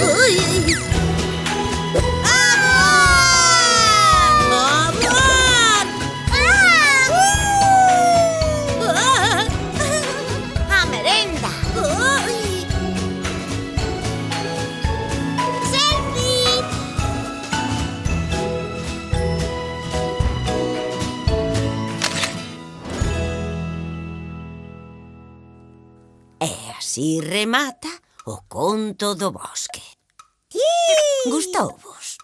Ui. A merenda. Selfie! E así remata o conto do bosque. Gustouvos?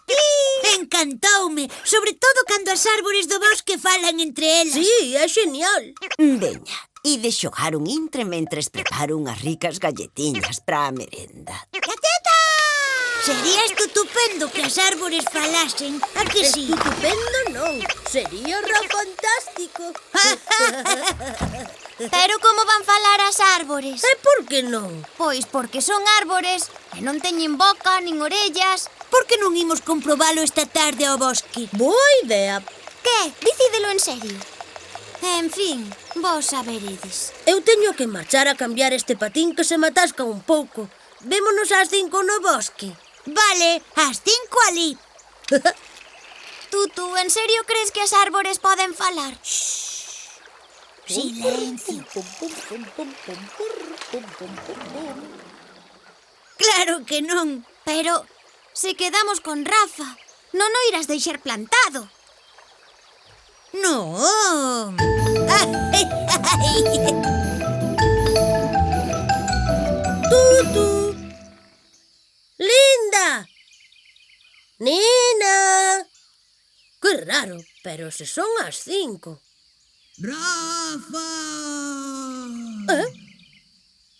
Encantoume, sobre todo cando as árbores do bosque falan entre elas. Sí, é genial. Veña, e de xogar un intre mentres preparo unhas ricas galletiñas para a merenda. Sería estupendo que as árbores falasen, a que sí? Estupendo non, sería ra fantástico. Pero como van falar as árbores? E por que non? Pois porque son árbores e non teñen boca nin orellas. Por que non imos comprobalo esta tarde ao bosque? Boa idea. Que? Dicídelo en serio. En fin, vos saberedes. Eu teño que marchar a cambiar este patín que se me atasca un pouco. Vémonos ás 5 no bosque. Vale, ás 5 ali. Tutu, en serio crees que as árbores poden falar? Silencio. Claro que non. Pero se quedamos con Rafa, non o irás deixar plantado. Non. Tutu. Linda. Nina. Que raro, pero se son as 5. Rafa!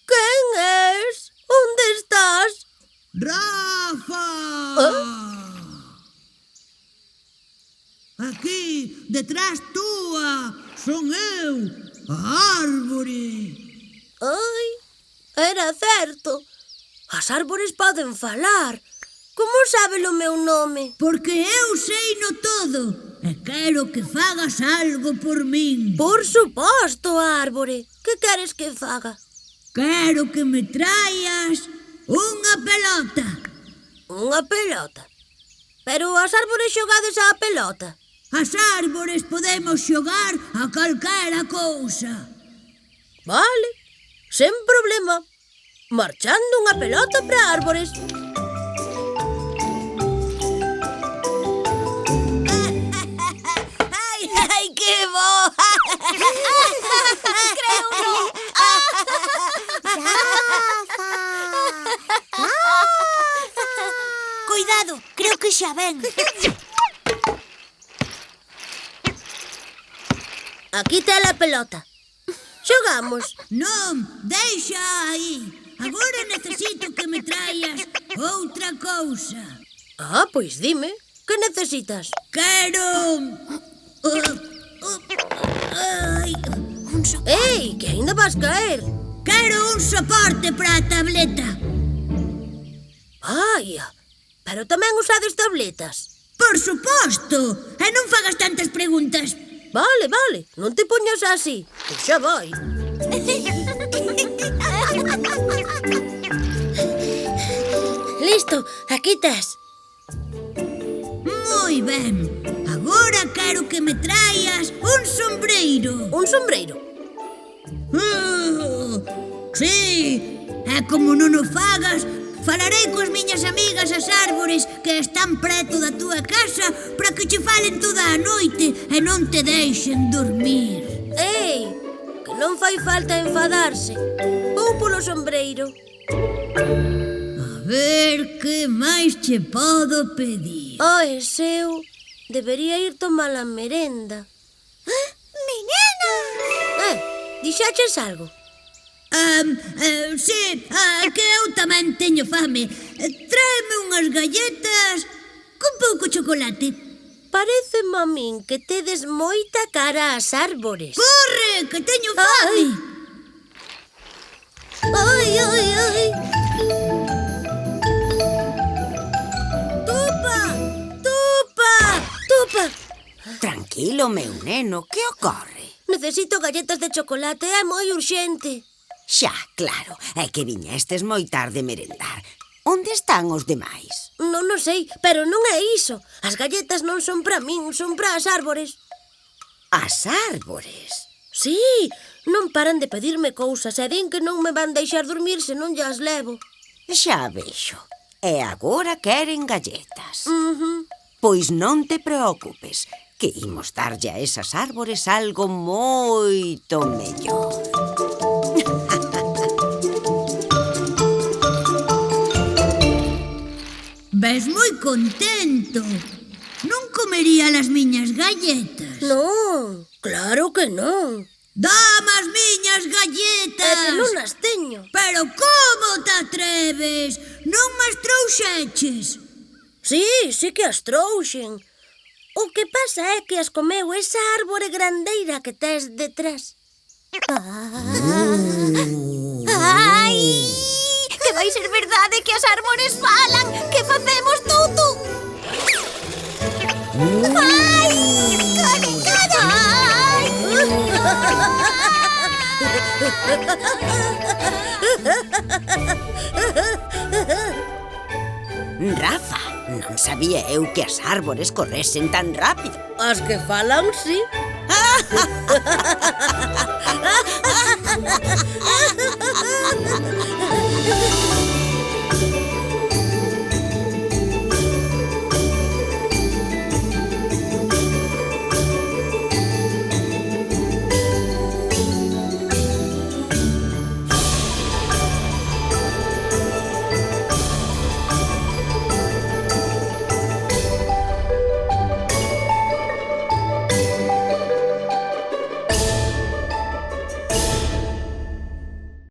Quen és? Onde estás? Rafa! Aquí, detrás túa, son eu, a árbore. Ai, era certo. As árbores poden falar. Como sabe o meu nome? Porque eu sei no todo e quero que fagas algo por min. Por suposto, árbore. Que queres que faga? Quero que me traias unha pelota. Unha pelota. Pero as árbores xogades á pelota. As árbores podemos xogar a calquera cousa. Vale, sen problema. Marchando unha pelota para árbores. Ai, que bo. Creo non. Cuidado, creo que xa ven. Aquí está a pelota. Xogamos. Non, deixa aí. Agora necesito que me traias outra cousa. Ah, pois dime. Que necesitas? Quero... Ai, Ei, que aínda vas caer. quero un soporte para a tableta. Ai, pero tamén usades tabletas. Por suposto. E non fagas tantas preguntas. Vale, vale, non te poñas así. Que xa vai. Listo, aquí tes. Moi ben. Agora quero que me traias un sombreiro. Un sombreiro. Sí. E como non o fagas, falarei coas miñas amigas as árbores que están preto da túa casa para que che falen toda a noite e non te deixen dormir. Ei, que non fai falta enfadarse. Vou polo sombreiro. A ver que máis che podo pedir. Ai, seu, debería ir tomar a merenda. Menina! Dixaches algo? Sí, que eu tamén teño fame. Tráeme unhas galletas con pouco chocolate. Paréceme a min que tedes moita cara ás árbores. Corre, que teño fame. Ai, ai, ai. Tupa! Tupa! Tupa! Tranquilo, meu neno, que ocorre? Necesito galletas de chocolate, é moi urxente. Xa, claro, é que viñestes moi tarde merendar. Onde están os demais? Non o sei, pero non é iso. As galletas non son para min, son para as árbores. As árbores? Sí, non paran de pedirme cousas e din que non me van deixar dormir se non llas levo. Xa vexo. E agora queren galletas. Uh-huh. Pois non te preocupes, que imos darlle a esas árbores algo moito mellor. Ves moi contento. Non comería las miñas galletas. Non, claro que non. Dame as miñas É galletas. que non as teño. Pero como te atreves? Non me as trouxeches. Sí que as trouxen. O que pasa é que as comeu esa árbore grandeira que tes detrás. Ai! Que vai ser verdade que as árbores falan. Que facemos, Tutu? Ai! Ai! Rafa, non sabía eu que as árbores corresen tan rápido. As que falan, sí.